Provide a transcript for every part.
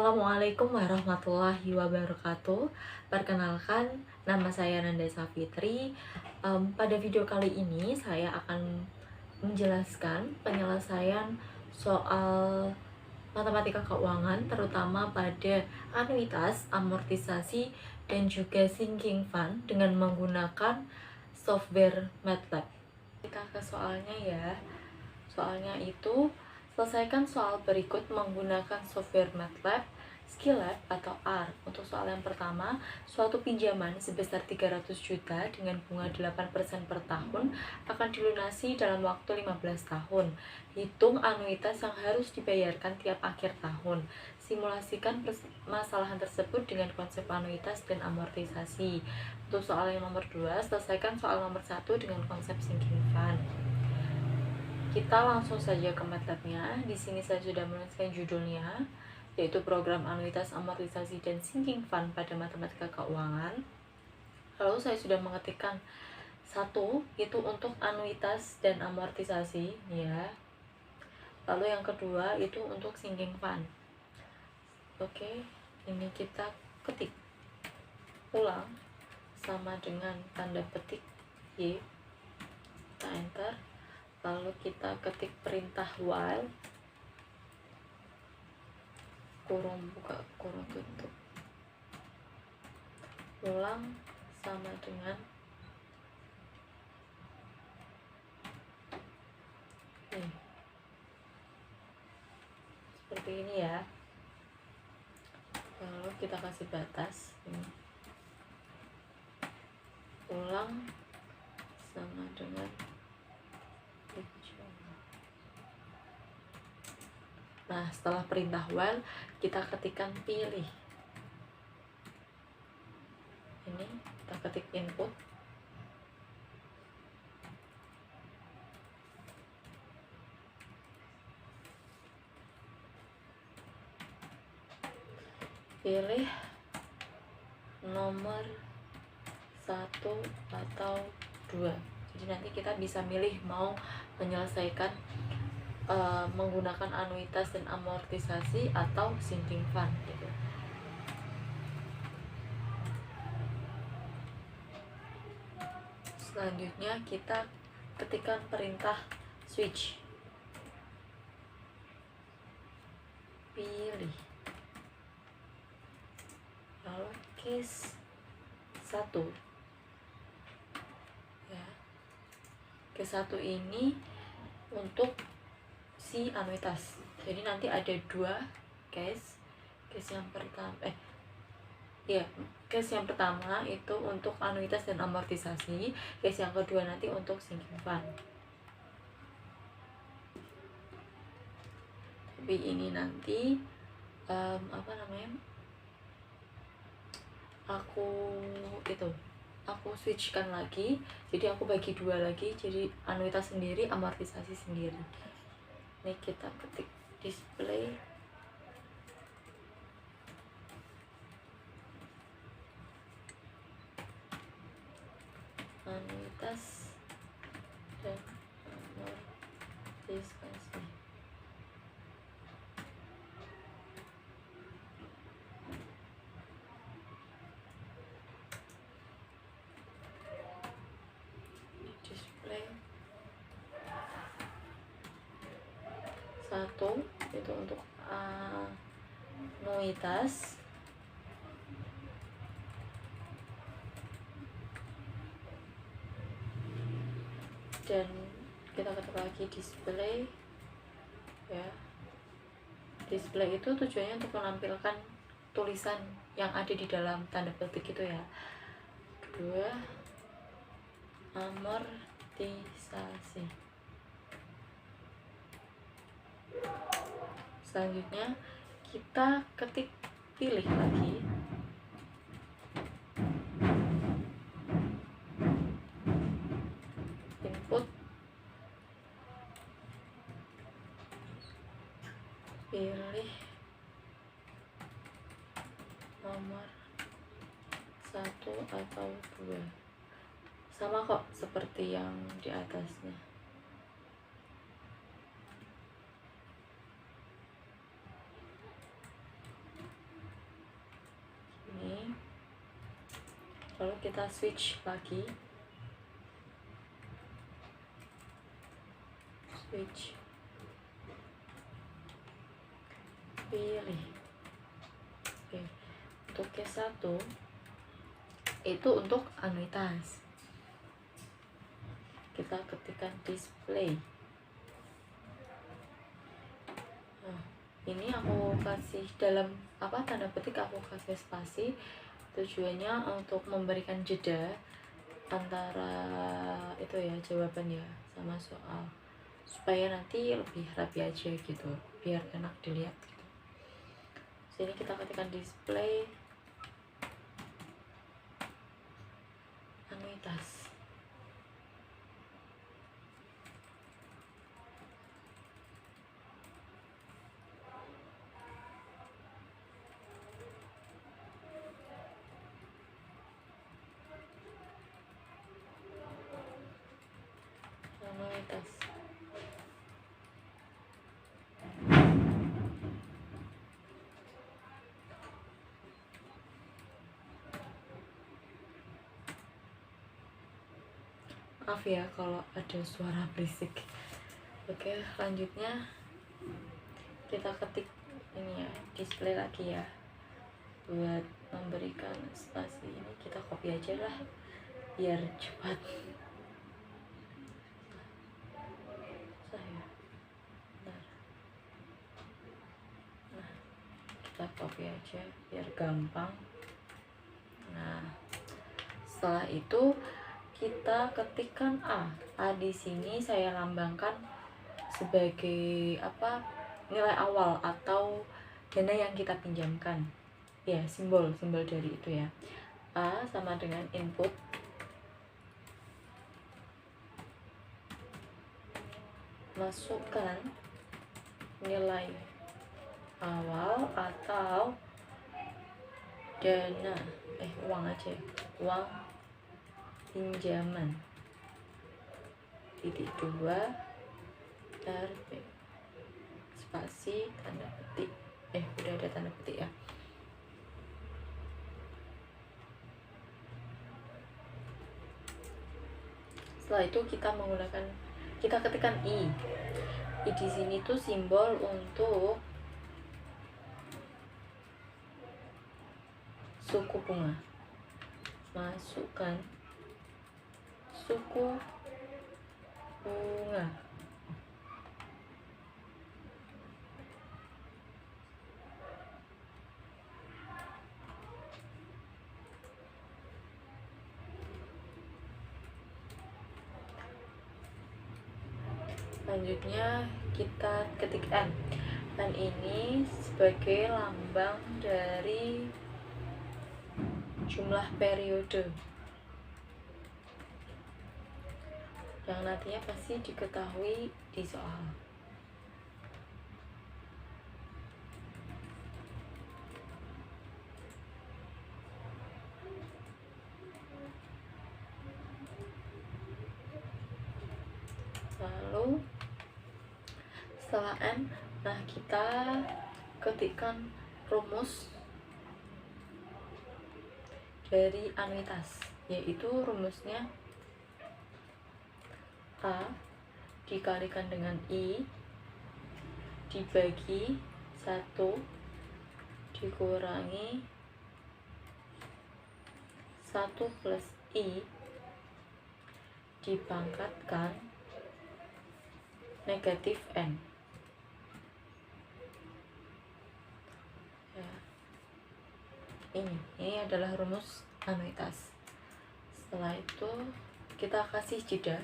Assalamualaikum warahmatullahi wabarakatuh. Perkenalkan, nama saya Nanda Safitri. Pada video kali ini saya akan menjelaskan penyelesaian soal matematika keuangan, terutama pada anuitas, amortisasi, dan juga sinking fund dengan menggunakan software MATLAB. Kita ke soalnya ya. Soalnya itu, selesaikan soal berikut menggunakan software MATLAB, Skillab, atau R. Untuk soal yang pertama, suatu pinjaman sebesar 300 juta dengan bunga 8% per tahun akan dilunasi dalam waktu 15 tahun. Hitung anuitas yang harus dibayarkan tiap akhir tahun. Simulasikan permasalahan tersebut dengan konsep anuitas dan amortisasi. Untuk soal yang nomor 2, selesaikan soal nomor 1 dengan konsep sinking fund. Kita langsung saja ke MATLAB-nya. Di sini saya sudah menuliskan judulnya, yaitu program anuitas, amortisasi, dan sinking fund pada matematika keuangan. Lalu saya sudah mengetikkan satu itu untuk anuitas dan amortisasi, ya. Lalu yang kedua itu untuk sinking fund. Oke, ini kita ketik ulang sama dengan tanda petik Y. Kita enter. Lalu kita ketik perintah while, kurung buka, kurung tutup, ulang sama dengan ini. Seperti ini ya. Lalu kita kasih batas ini. Ulang sama dengan nah, setelah perintah while, kita ketikkan pilih. Ini kita ketik input. Pilih nomor 1 atau 2. Jadi nanti kita bisa milih mau menyelesaikan menggunakan anuitas dan amortisasi atau sinking fund gitu. Selanjutnya kita ketikkan perintah switch. Pilih. Lalu case 1. Ya. Case 1 ini untuk si anuitas. Jadi nanti ada 2 case. Case yang pertama case yang pertama itu untuk anuitas dan amortisasi. Case yang kedua nanti untuk sinking fund. Tapi ini nanti aku switchkan lagi, jadi aku bagi 2 lagi, jadi anuitas sendiri, amortisasi sendiri. Ini kita ketik display anuitas dan amortisasi. Display 1 itu untuk anuitas, dan kita ketik lagi display ya. Display itu tujuannya untuk menampilkan tulisan yang ada di dalam tanda petik itu ya. Kedua, amortisasi. Selanjutnya kita ketik pilih lagi. Input. Pilih nomor 1 atau 2. Sama kok seperti yang di atasnya. lalu kita switch lagi, switch, pilih. Oke, untuk case 1 itu untuk anuitas, kita ketikkan display. Nah, ini aku kasih dalam tanda petik, aku kasih spasi, tujuannya untuk memberikan jeda antara itu ya, jawaban ya sama soal, supaya nanti lebih rapi aja gitu, biar enak dilihat gitu. Sini kita ketikkan display anuitas. Anuitas. Maaf ya kalau ada suara berisik. Oke, lanjutnya kita ketik ini ya, display lagi ya. Buat memberikan spasi ini kita copy aja lah biar cepat. Nah, kita copy aja biar gampang. Nah, setelah itu kita ketikkan A. A di sini saya lambangkan sebagai nilai awal atau dana yang kita pinjamkan. Ya, simbol dari itu ya. A sama dengan input, masukkan nilai awal atau dana, uang aja, uang pinjaman, titik 2 RP, spasi, tanda petik, udah ada tanda petik ya. Setelah itu kita ketikkan I. I di sini tuh simbol untuk suku bunga. Masukkan suku bunga. Selanjutnya kita ketik N. N ini sebagai lambang dari jumlah periode yang nantinya pasti diketahui di soal. Lalu setelah N, nah kita ketikkan rumus dari anuitas, yaitu rumusnya A dikalikan dengan I dibagi 1 dikurangi 1 plus I dipangkatkan negatif N. Ya. Ini adalah rumus anuitas. Setelah itu kita kasih jeda.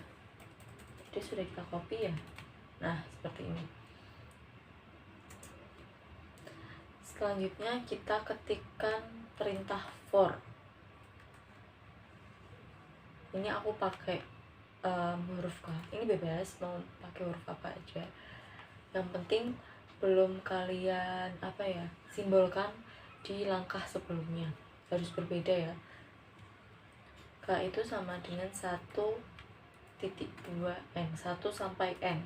Jadi sudah kita copy ya. Nah, seperti ini. Selanjutnya kita ketikkan perintah for. Ini aku pakai huruf K. Ini bebas mau pakai huruf apa aja. Yang penting belum kalian simbolkan di langkah sebelumnya, harus berbeda ya. K itu sama dengan 1.2 N, 1 sampai N.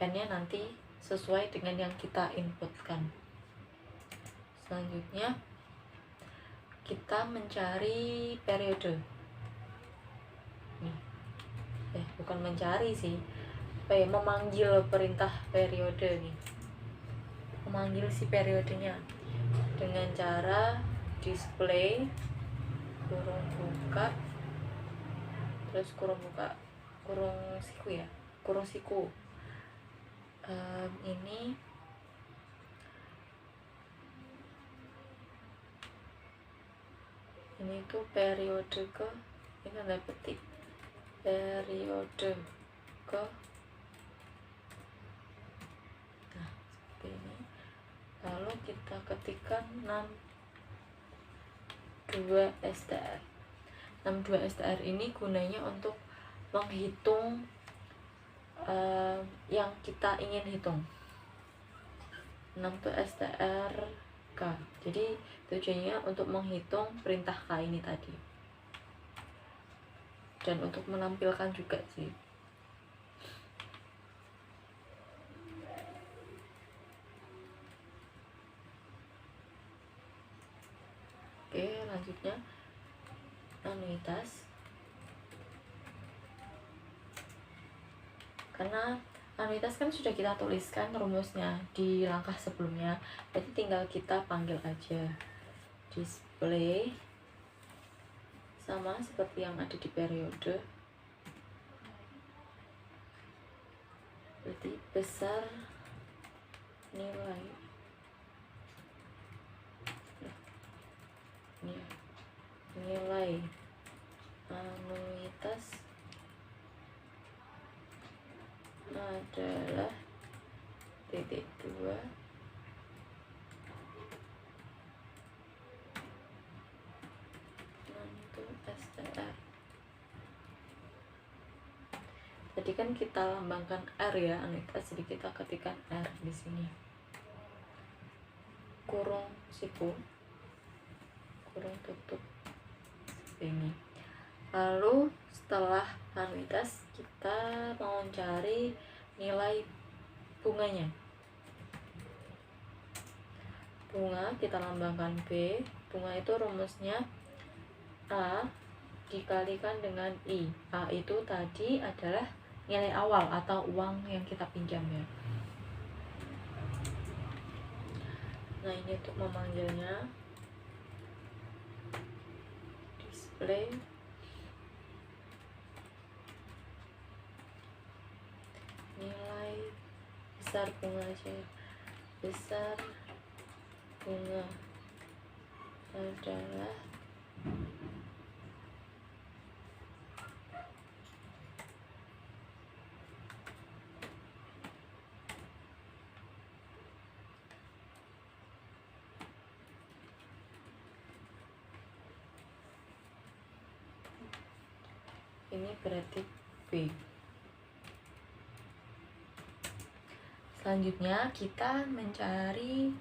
N-nya nanti sesuai dengan yang kita inputkan. Selanjutnya kita mencari periode nih. Bukan mencari sih, memanggil perintah periode nih, memanggil si periodenya dengan cara display kurung buka terus kurung buka kurung siku ya, kurung siku. Ini tuh periode ke, ini tanda petik, periode ke, nah seperti ini. Lalu kita ketikkan 62 STR. 62 STR ini gunanya untuk menghitung yang kita ingin hitung. 6 itu STR K. Jadi tujuannya untuk menghitung perintah K ini tadi. Dan untuk menampilkan juga sih. Oke, lanjutnya anuitas. Karena anuitas kan sudah kita tuliskan rumusnya di langkah sebelumnya, jadi tinggal kita panggil aja display sama seperti yang ada di periode, berarti besar nilai anuitas adalah titik 2 STR. Tadi kan kita lambangkan R ya anuitas, jadi kita ketikkan R di sini. Kurung siku, kurung tutup ini. Lalu setelah anuitas kita mau cari nilai bunganya. Bunga kita lambangkan B. Bunga itu rumusnya A dikalikan dengan I. A itu tadi adalah nilai awal atau uang yang kita pinjam ya. Nah ini untuk memanggilnya, display nilai besar bunga aja, besar bunga adalah ini berarti B. Selanjutnya kita mencari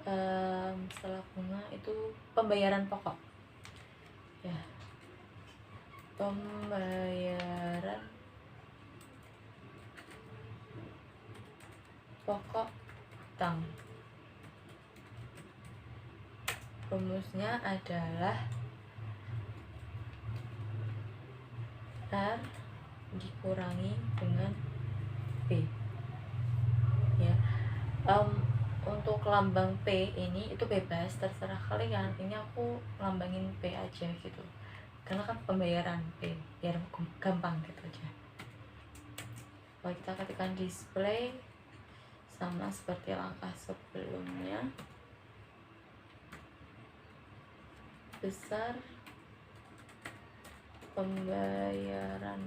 setelah bunga itu pembayaran pokok ya, pembayaran pokok utang. Rumusnya adalah R dikurangi dengan P ya. Untuk lambang P ini itu bebas, terserah kalian. Ini aku lambangin P aja gitu, karena kan pembayaran P biar gampang gitu aja. Kalau kita ketikkan display sama seperti langkah sebelumnya, besar pembayaran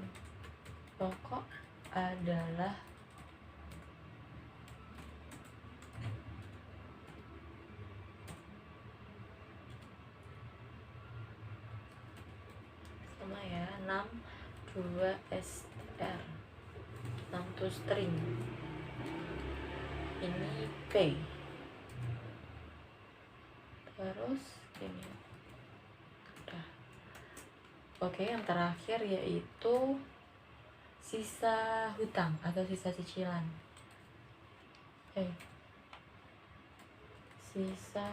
pokok adalah sama ya, 62 SR. 6 itu string, ini P. Terus ini udah. Oke, yang terakhir yaitu sisa hutang atau sisa cicilan. Sisa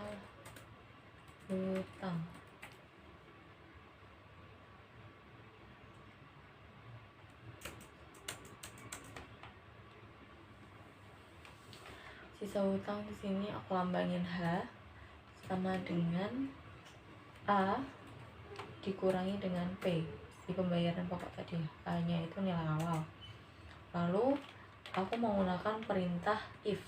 hutang. Sisa hutang di sini aku lambangin H sama dengan A dikurangi dengan P di pembayaran pokok tadi. A-nya itu nilai awal. Lalu aku menggunakan perintah if.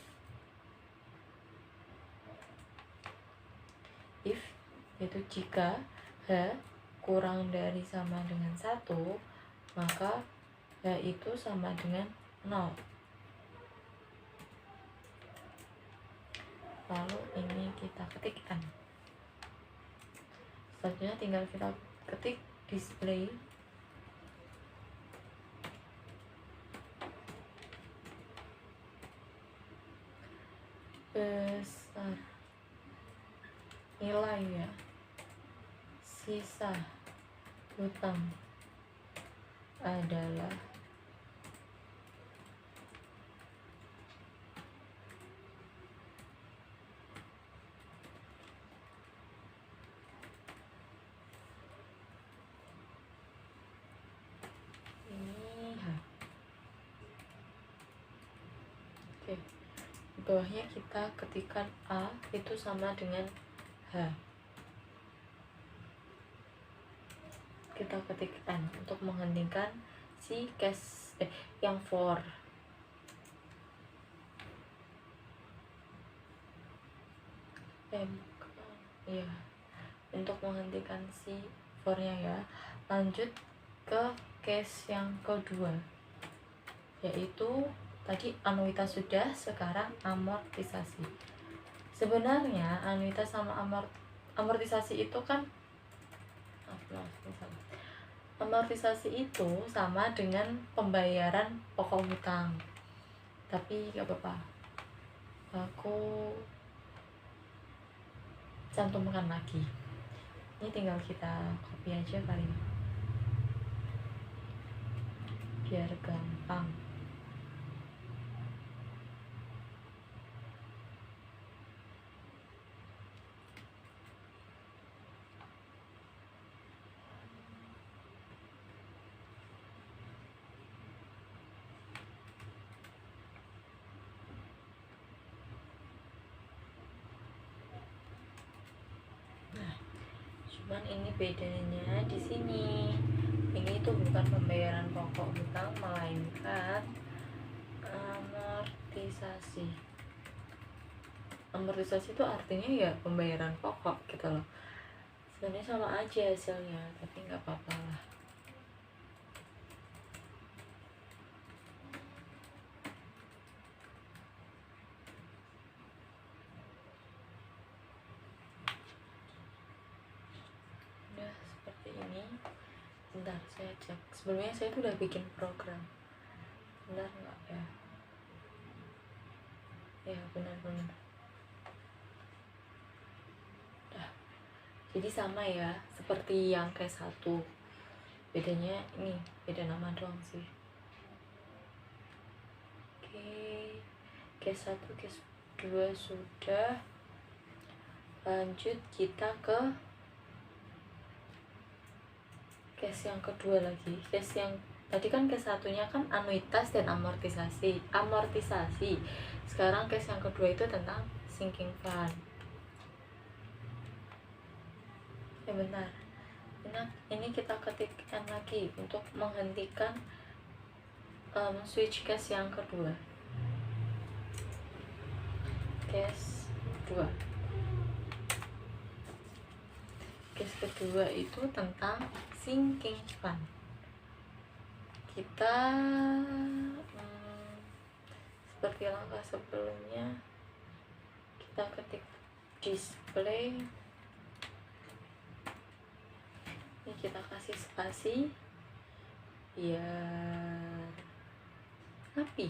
If itu jika H kurang dari sama dengan 1, maka H itu sama dengan 0. Lalu ini kita ketikkan. Selanjutnya tinggal kita ketik display besar nilai ya sisa hutang adalah ini H. Oke, di bawahnya kita ketikkan A itu sama dengan H. Kita ketikkan untuk menghentikan si case yang for. Ya, untuk menghentikan si for-nya ya. Lanjut ke case yang kedua, yaitu tadi anuitas sudah, sekarang amortisasi. Sebenarnya anuitas sama amortisasi itu kan amortisasi itu sama dengan pembayaran pokok hutang, tapi gak apa-apa, aku cantumkan lagi. Ini tinggal kita copy aja kali ya, biar gampang. Cuman ini bedanya di sini. Ini tuh bukan pembayaran pokok hutang, melainkan amortisasi. Amortisasi itu artinya ya pembayaran pokok gitu loh. Sebenarnya sama aja hasilnya, tapi nggak apa-apa lah. Bentar, saya cek. Sebelumnya saya tuh udah bikin program. Benar nggak ya? Ya, benar-benar. Udah. Jadi sama ya, seperti yang case 1. Bedanya ini, beda nama doang sih. Oke. Case 1, case 2 sudah. Lanjut kita ke case yang kedua lagi. Case yang tadi kan case satunya kan anuitas dan amortisasi. Sekarang case yang kedua itu tentang sinking fund. Ya benar. Ini kita ketikkan lagi untuk menghentikan switch case yang kedua. Case 2. Case kedua itu tentang sinking fund. Kita seperti langkah sebelumnya, kita ketik display. Ini kita kasih spasi biar rapi.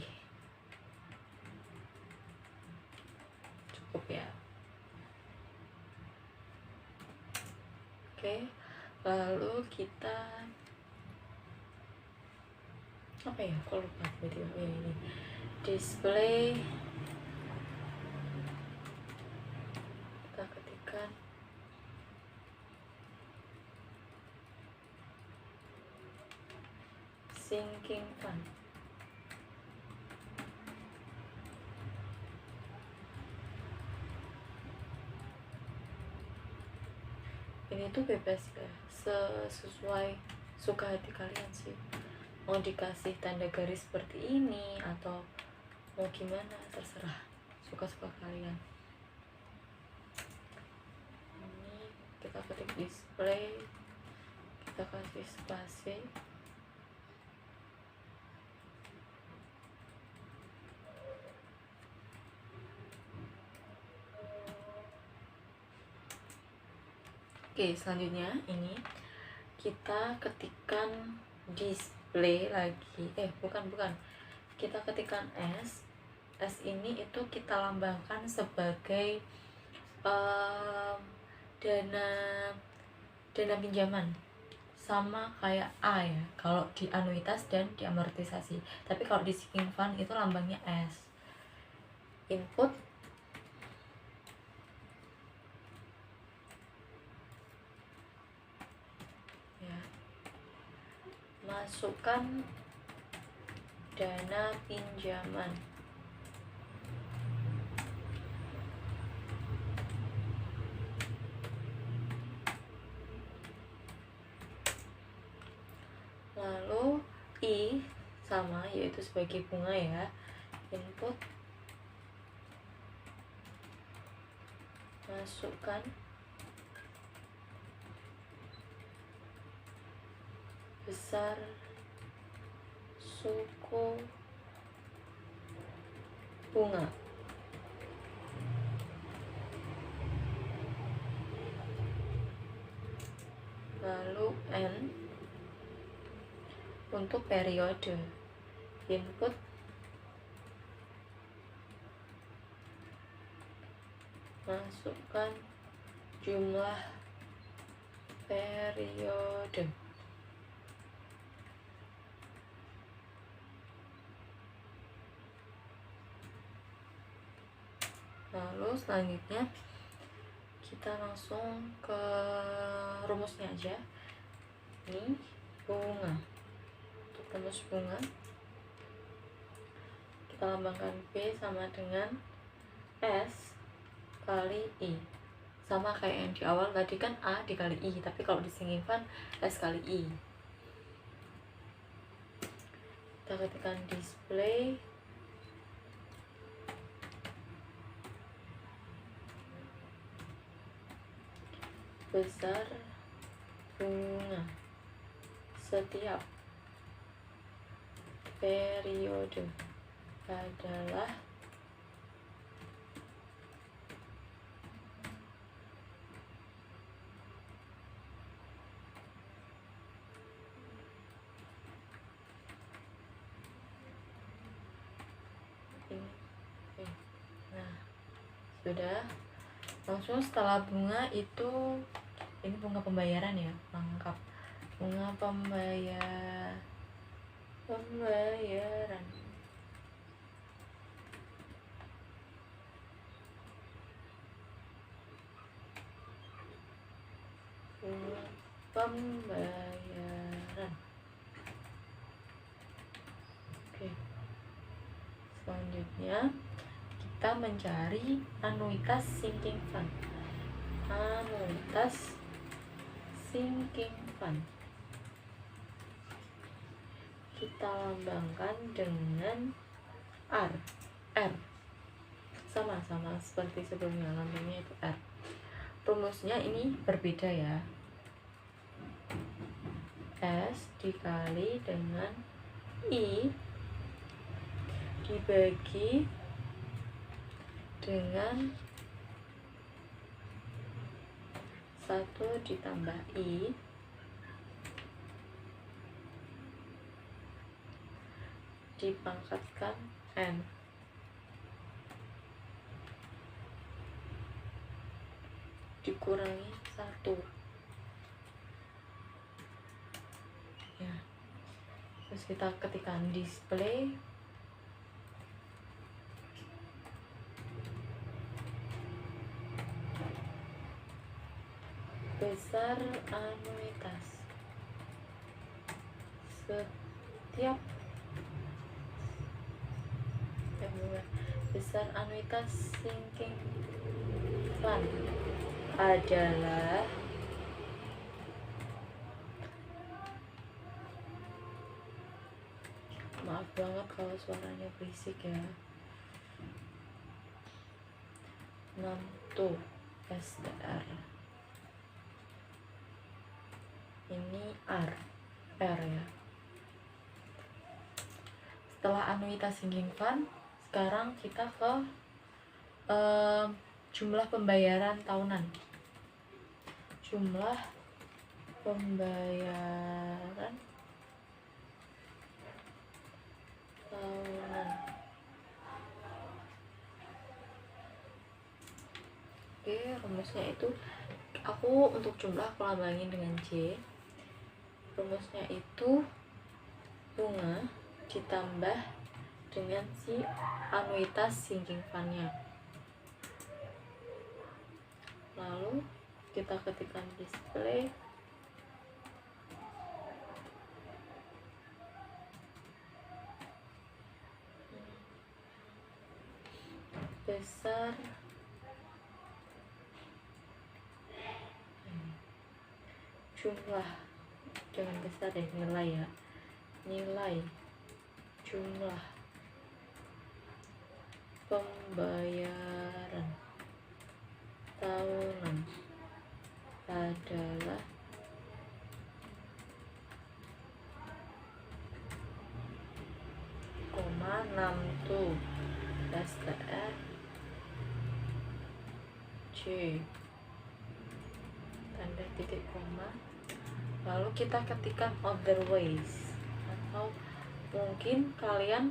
Cukup ya. Oke, lalu kita apa ya? Kok lupa tiba-tiba ini. Display. Kita ketikkan sinking fund. Ini tuh bebas ya, sesuai suka hati kalian sih, mau dikasih tanda garis seperti ini atau mau gimana, terserah, suka-suka kalian. Ini kita ketik display, kita kasih spasi, oke. Selanjutnya ini kita ketikkan display lagi, bukan, kita ketikkan S ini itu kita lambangkan sebagai dana pinjaman, sama kayak A ya kalau di anuitas dan di amortisasi, tapi kalau di sinking fund itu lambangnya S. Input ya, masukkan dana pinjaman, lalu I sama, yaitu sebagai bunga ya. Input masukkan besar suku bunga, lalu N untuk periode. Input masukkan jumlah periode, lalu selanjutnya kita langsung ke rumusnya aja. Ini bunga, untuk rumus bunga kita lambangkan B sama dengan S kali I, sama kayak yang di awal tadi kan A dikali I, tapi kalau di sinking fund S kali I. Kita ketikkan display besar bunga setiap periode adalah ini. Nah, sudah. Langsung setelah bunga itu, ini bunga pembayaran ya, lengkap. Bunga pembayaran. Bunga pembayaran. Oke. Selanjutnya kita mencari anuitas sinking fund. Anuitas sinking fund kita lambangkan dengan R. Sama seperti sebelumnya, lambangnya itu R. Rumusnya ini berbeda ya. S dikali dengan I dibagi dengan 1 ditambah I dipangkatkan N dikurangi 1 ya. Terus kita ketikkan display besar anuitas setiap setiap besar anuitas sinking fund adalah maaf banget kalau suaranya berisik ya. 6 tuh STR ini R ya. Setelah anuitas sinking fund, sekarang kita ke jumlah pembayaran tahunan. Jumlah pembayaran tahunan. Oke, rumusnya itu aku untuk jumlah aku lambangin dengan J. Rumusnya itu bunga ditambah dengan si anuitas sinking fund-nya. Lalu kita ketikkan display besar jumlah, jangan besar ya, nilai ya, nilai jumlah pembayaran tahunan adalah koma 62 STR C tanda titik koma, lalu kita ketikkan otherwise, atau mungkin kalian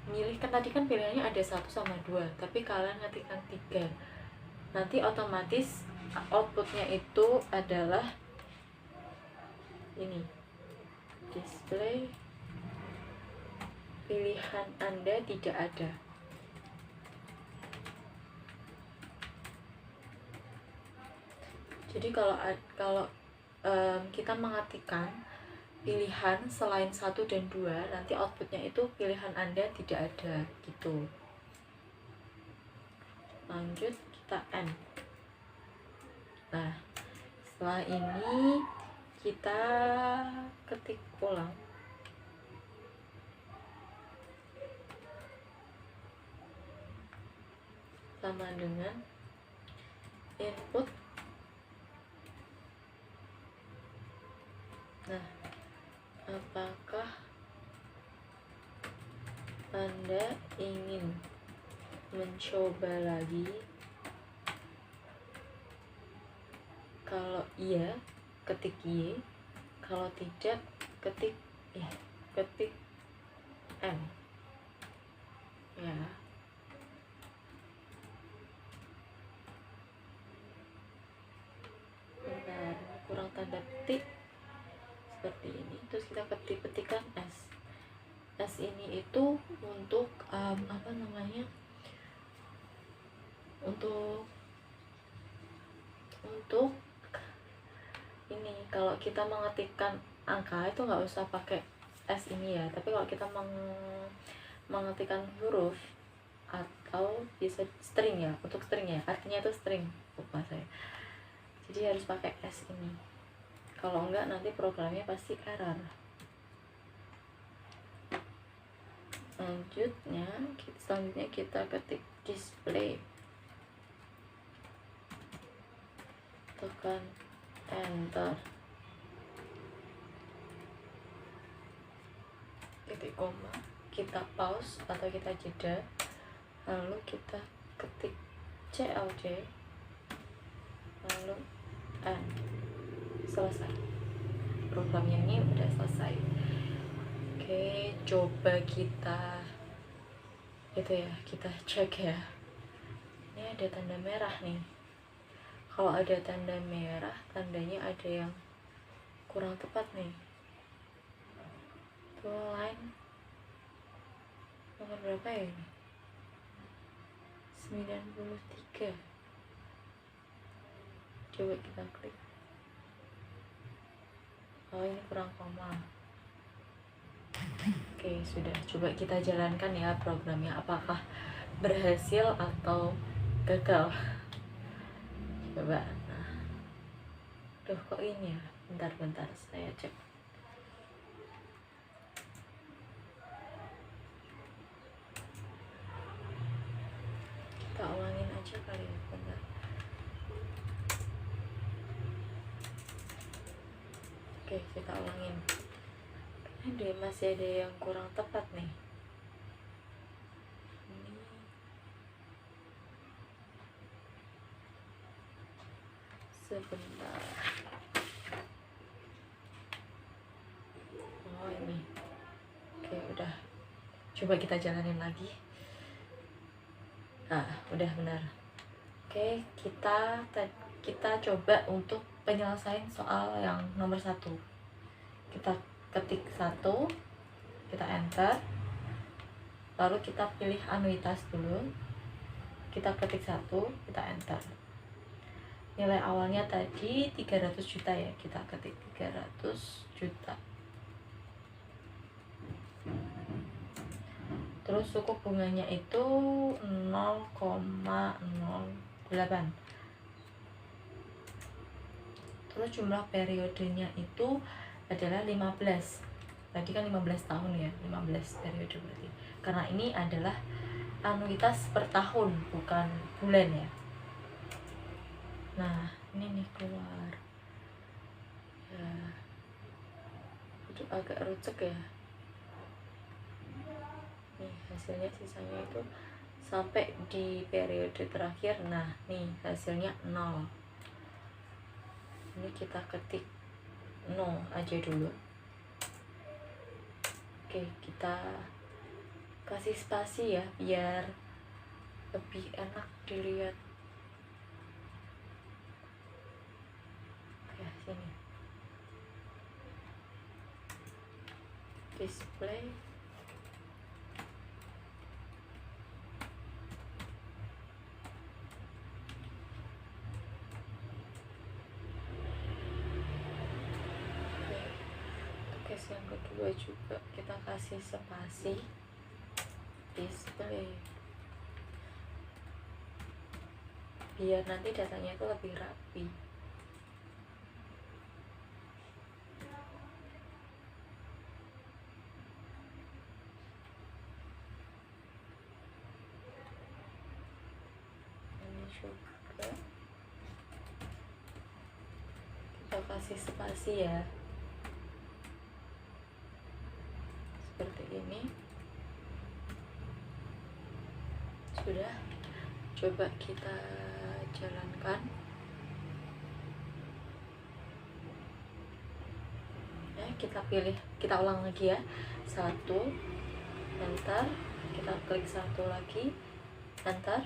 milih, kan tadi kan pilihannya ada 1 sama 2, tapi kalian ketikkan 3, nanti otomatis outputnya itu adalah ini, display pilihan Anda tidak ada. Jadi kalau kita mengetikkan pilihan selain 1 dan 2, nanti outputnya itu pilihan Anda tidak ada gitu. Lanjut kita N. Nah, setelah ini kita ketik ulang sama dengan input. Nah, apakah Anda ingin mencoba lagi? Kalau iya, ketik Y. Kalau tidak, ketik M. Ya. Bentar, kurang tanda petik. Seperti ini, terus kita ketikkan S. S ini itu untuk apa namanya, untuk ini, kalau kita mengetikkan angka itu nggak usah pakai S ini ya, tapi kalau kita mengetikkan huruf atau bisa string ya, untuk string ya, artinya itu string, lupa saya, jadi harus pakai S ini. Kalau enggak nanti programnya pasti error. Selanjutnya kita ketik display, tekan enter, titik koma, kita pause atau kita jeda, lalu kita ketik CLC, lalu N. Selesai, programnya ini udah selesai. Oke, coba kita kita cek ya. Ini ada tanda merah nih. Kalau ada tanda merah, tandanya ada yang kurang tepat nih. Tuh line nomor berapa ya ini? 93. Coba kita klik. Oh, ini kurang koma. Oke, sudah. Coba kita jalankan ya programnya, apakah berhasil atau gagal. Coba. Nah, duh kok ini ya. Bentar-bentar saya cek. Kita ulangin aja kali ya, bentar. Oke, kita ulangin. Ada masih ada yang kurang tepat nih. Ini sebentar. Oh ini. Oke, udah. Coba kita jalanin lagi. Nah, udah benar. Oke, kita coba untuk penyelesaian soal yang nomor 1. Kita ketik 1, kita enter, lalu kita pilih anuitas dulu, kita ketik 1, kita enter. Nilai awalnya tadi 300 juta ya, kita ketik 300 juta. Terus suku bunganya itu 0,08. Terus jumlah periodenya itu adalah 15. Tadi kan 15 tahun ya, 15 periode berarti. Karena ini adalah anuitas per tahun, bukan bulan ya. Nah, ini nih keluar. Ya. Itu agak rucek ya. Nih hasilnya sisanya itu sampai di periode terakhir. Nah nih hasilnya 0. Ini kita ketik 0 aja dulu. Oke, kita kasih spasi ya biar lebih enak dilihat. Ya sini display. Yang kedua juga kita kasih spasi display biar nanti datanya itu lebih rapi. Ini juga kita kasih spasi ya, seperti ini. Sudah, coba kita jalankan ya. Kita pilih, kita ulang lagi ya. 1, enter, kita klik 1 lagi, enter,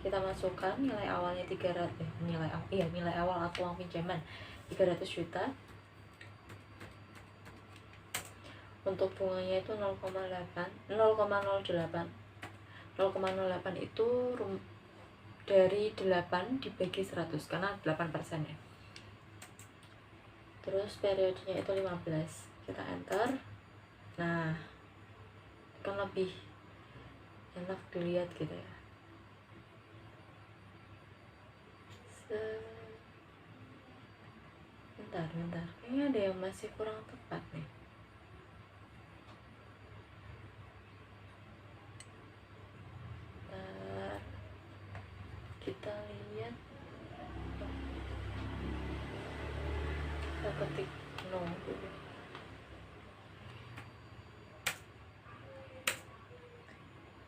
kita masukkan nilai awalnya 300, nilai awal atau uang pinjaman 300 juta. Untuk bunganya itu 0,08. 0,08 itu dari 8 dibagi 100 karena 8% ya. Terus periodenya itu 15. Kita enter. Nah, kan lebih enak dilihat gitu ya. Bentar. Kayaknya ada yang masih kurang tepat nih. Kita lihat, kita ketik 0 dulu.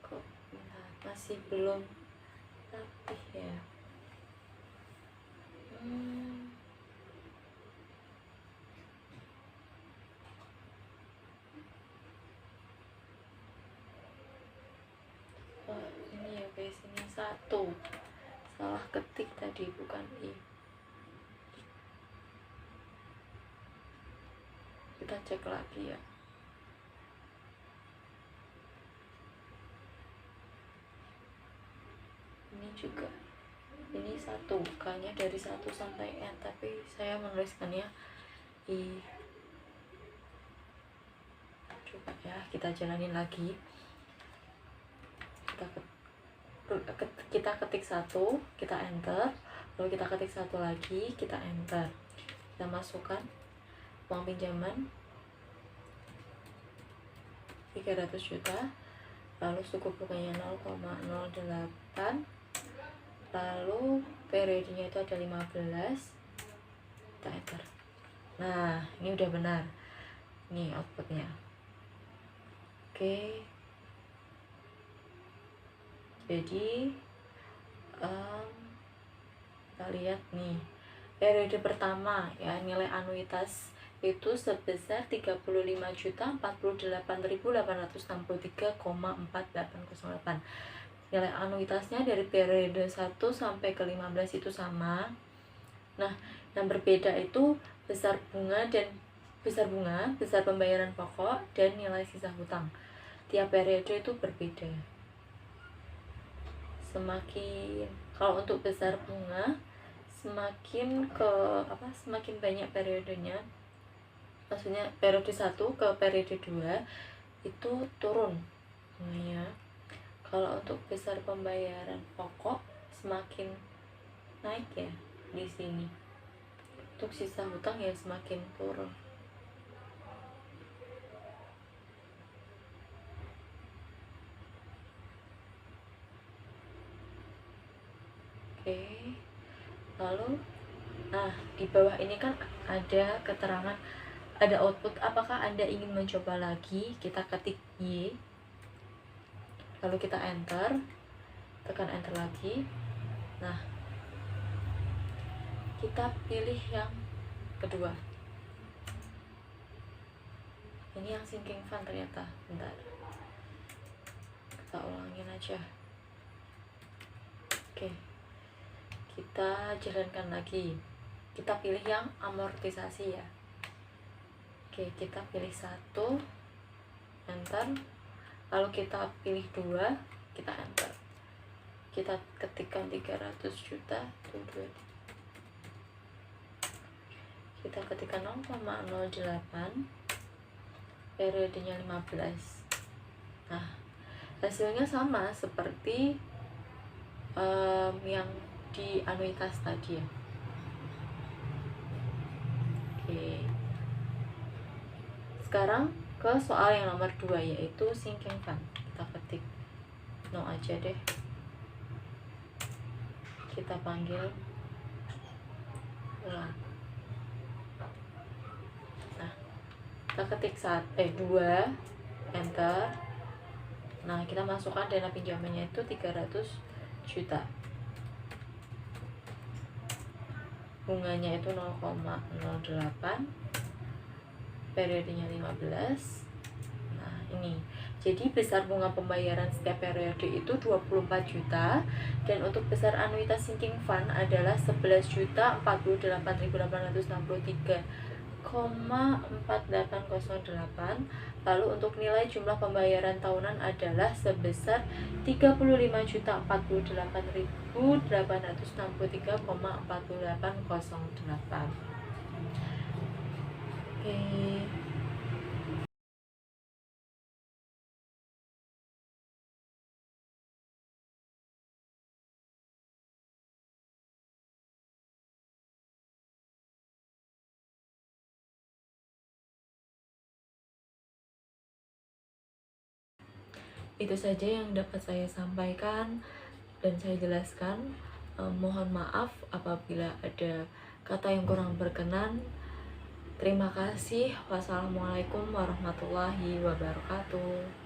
Kok masih belum rapih ya. Oh ini ya guys, ini 1 salah ketik tadi, bukan I. Kita cek lagi ya. Ini juga, ini 1, K-nya dari 1 sampai N, tapi saya menuliskannya I. Coba ya. Kita jalanin lagi. Kita ketik satu, kita enter, lalu kita ketik satu lagi, kita enter. Kita masukkan uang pinjaman 300 juta, lalu suku bunganya 0,08, lalu periodenya itu ada 15, kita enter. Nah, ini udah benar, ini outputnya. Oke, jadi kita lihat nih periode pertama ya, nilai anuitas itu sebesar 35.048.863,4808. Nilai anuitasnya dari periode 1 sampai ke 15 itu sama. Nah, yang berbeda itu besar bunga, besar pembayaran pokok, dan nilai sisa hutang. Tiap periode itu berbeda. Kalau untuk besar bunga semakin banyak periodenya, maksudnya periode 1 ke periode 2 itu turun bunganya. Kalau untuk besar pembayaran pokok semakin naik ya di sini. Untuk sisa hutang ya semakin turun. Oke, lalu di bawah ini kan ada keterangan, ada output. Apakah Anda ingin mencoba lagi? Kita ketik Y, lalu kita enter, tekan enter lagi. Nah, kita pilih yang kedua. Ini yang sinking fund ternyata. Bentar, kita ulangin aja. Oke, kita jalankan lagi. Kita pilih yang amortisasi ya. Oke, kita pilih 1, enter, lalu kita pilih 2, kita enter. Kita ketikkan 300 juta, kita ketikkan 0,08, periodenya 15. Nah, hasilnya sama seperti yang di anuitas tadi ya. Oke, sekarang ke soal yang nomor 2, yaitu sinking fund. Kita ketik no aja deh, kita panggil ulang. Nah, kita ketik 2, enter. Nah, kita masukkan dana pinjamannya itu 300 juta, bunganya itu 0,08, periodenya 15. Nah, ini jadi besar bunga pembayaran setiap periode itu 24 juta, dan untuk besar anuitas sinking fund adalah 11.048.363,4808. Lalu untuk nilai jumlah pembayaran tahunan adalah sebesar 35.448.863,4808. Oke. Itu saja yang dapat saya sampaikan dan saya jelaskan. Mohon maaf apabila ada kata yang kurang berkenan. Terima kasih. Wassalamualaikum warahmatullahi wabarakatuh.